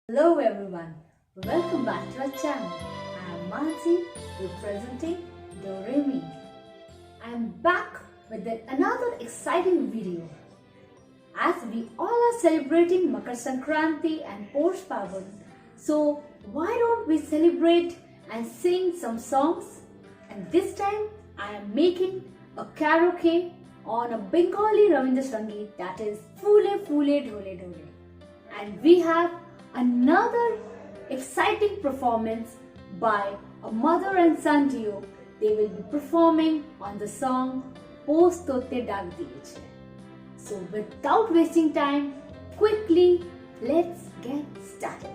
Hello everyone, welcome back to our channel. I am Mansi representing Doremi. I am back with another exciting video. As we all are celebrating Makar Sankranti and Poush Pavan, so why don't we celebrate and sing some songs? And this time I am making a karaoke on a Bengali Rabindra Sangeet, that is Phule Phule Dhole Dhole. And we have another exciting performance by a mother and son duo. They will be performing on the song Poush Toder Dak. So without wasting time, quickly let's get started.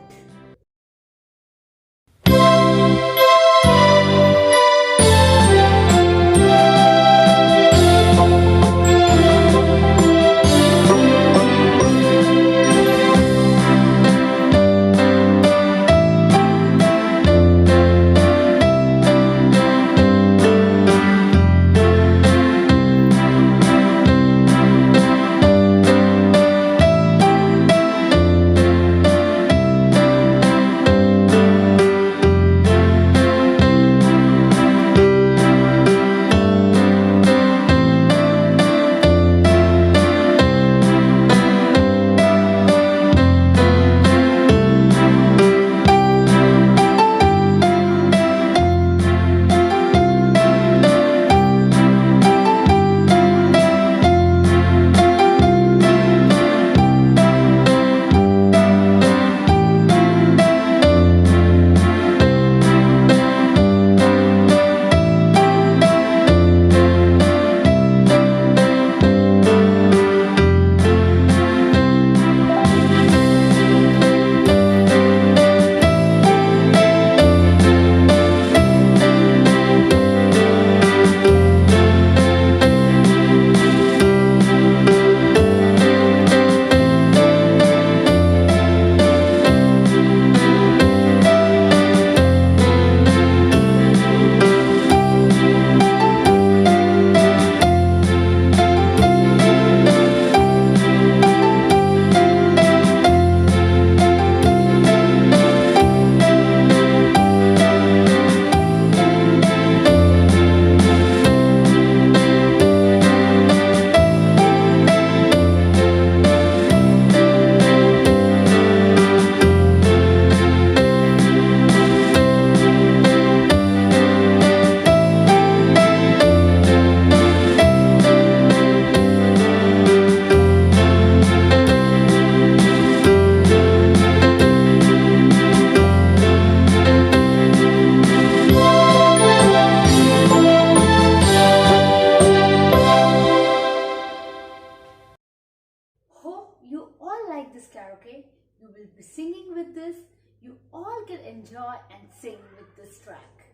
You all like this karaoke, you will be singing with this, you all can enjoy and sing with this track.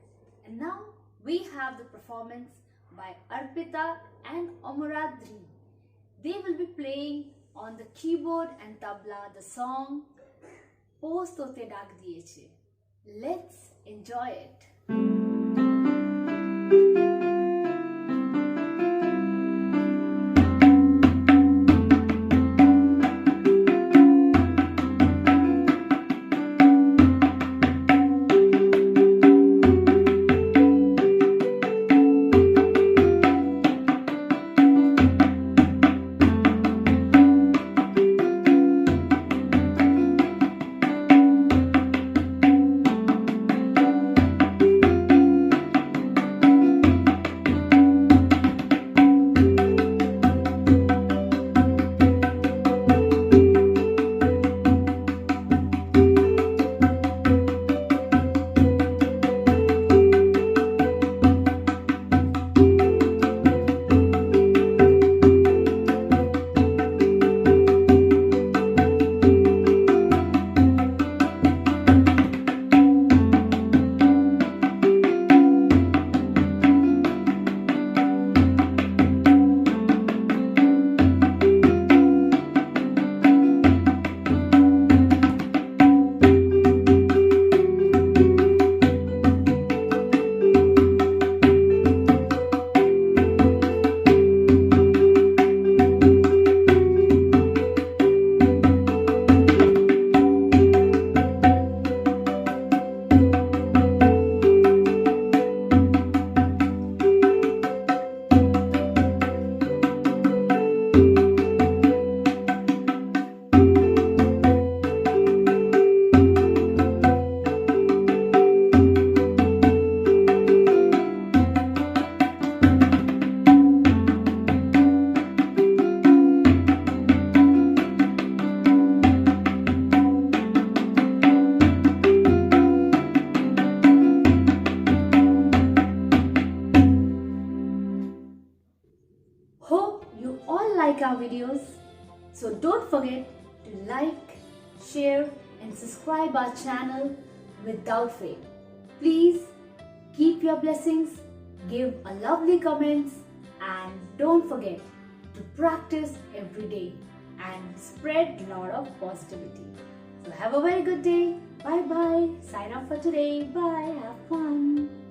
And now we have the performance by Arpita and Omaradri. They will be playing on the keyboard and tabla the song Poush Toder Dak. Let's enjoy it. videos. So don't forget to like, share and subscribe our channel without fail. Please keep your blessings, give a lovely comments and don't forget to practice every day and spread a lot of positivity. So have a very good day. Bye bye. Sign off for today. Bye. Have fun.